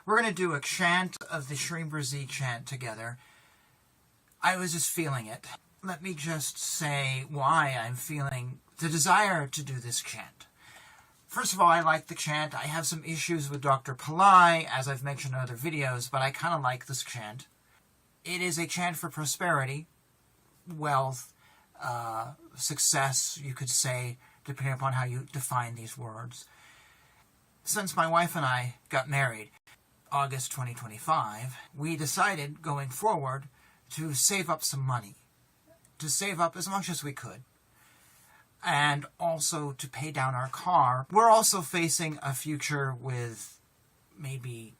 We're going to do a chant of the Shrimbrazi chant together. I was just feeling it. Let me just say why I'm feeling the desire to do this chant. First of all, I like the chant. I have some issues with Dr. Pillai, as I've mentioned in other videos, but I kind of like this chant. It is a chant for prosperity, wealth, success, you could say, depending upon how you define these words. Since my wife and I got married, August 2025, we decided going forward to save up some money, to save up as much as we could, and also to pay down our car. We're also facing a future with maybe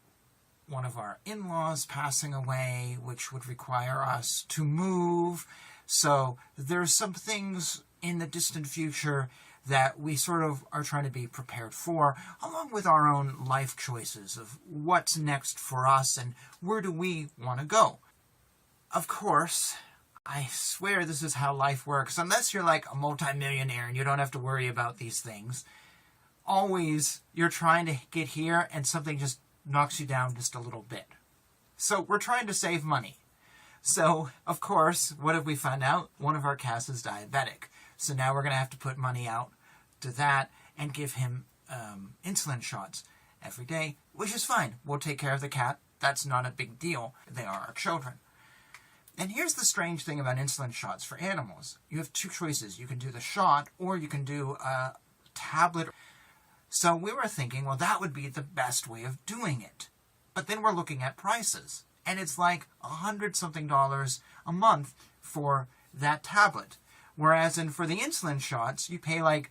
one of our in-laws passing away, which would require us to move. So there's some things in the distant future that we sort of are trying to be prepared for, along with our own life choices of what's next for us and where do we want to go. Of course, I swear this is how life works. Unless you're like a multimillionaire and you don't have to worry about these things, always you're trying to get here and something just knocks you down just a little bit. So we're trying to save money. So, of course, what have we found out? One of our cats is diabetic. So now we're going to have to put money out to that and give him insulin shots every day, which is fine. We'll take care of the cat. That's not a big deal. They are our children. And here's the strange thing about insulin shots for animals. You have two choices. You can do the shot or you can do a tablet. So we were thinking, well, that would be the best way of doing it. But then we're looking at prices. And it's like $100-something a month for that tablet. Whereas for the insulin shots, you pay like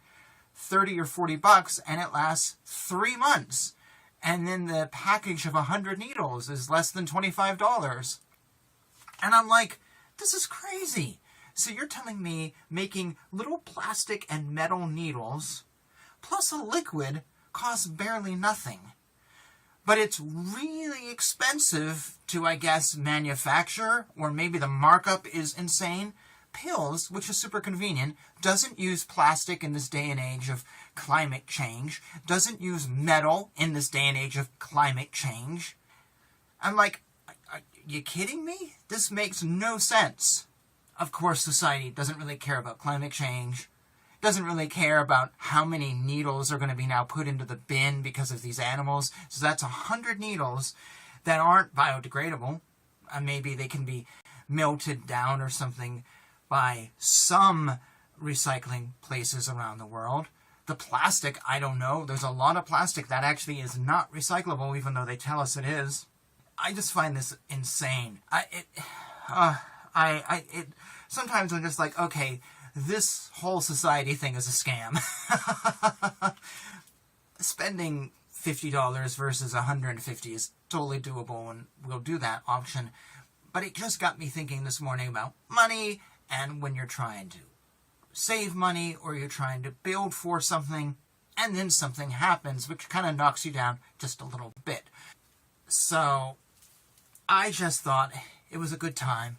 $30 or $40 and it lasts 3 months. And then the package of 100 needles is less than $25. And I'm like, this is crazy. So you're telling me making little plastic and metal needles plus a liquid costs barely nothing. But it's really expensive to, I guess, manufacture, or maybe the markup is insane. Pills, which is super convenient, doesn't use plastic in this day and age of climate change, doesn't use metal in this day and age of climate change. I'm like, are you kidding me? This makes no sense. Of course, society doesn't really care about climate change, doesn't really care about how many needles are going to be now put into the bin because of these animals. So that's 100 needles that aren't biodegradable. Maybe they can be melted down or something by some recycling places around the world. The plastic, I don't know. There's a lot of plastic that actually is not recyclable, even though they tell us it is. I just find this insane. Sometimes I'm just like, okay, this whole society thing is a scam. Spending $50 versus $150 is totally doable, and we'll do that option. But it just got me thinking this morning about money, and when you're trying to save money or you're trying to build for something, and then something happens which kind of knocks you down just a little bit. So I just thought it was a good time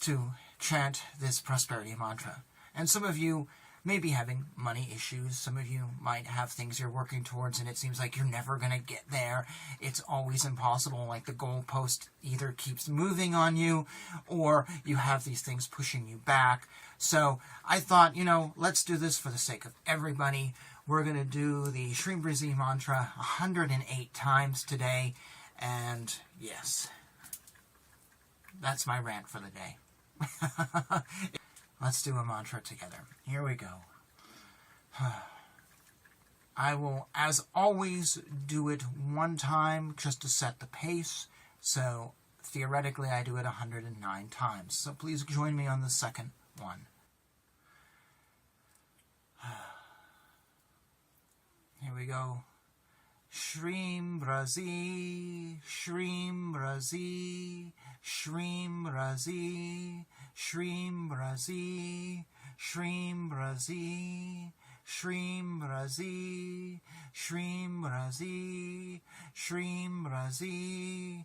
to chant this prosperity mantra. And some of you may be having money issues. Some of you might have things you're working towards and it seems like you're never going to get there. It's always impossible. Like the goalpost either keeps moving on you or you have these things pushing you back. So I thought, let's do this for the sake of everybody. We're going to do the Shrimbrazi mantra 108 times today. And yes, that's my rant for the day. Let's do a mantra together. Here we go. I will, as always, do it one time just to set the pace. So, theoretically, I do it 109 times. So please join me on the second one. Here we go. Shrimbrazi, Shrimbrazi, Shrimbrazi, Shrimbrazi, Shrimbrazi, Shrimbrazi, Shrimbrazi, Shrimbrazi,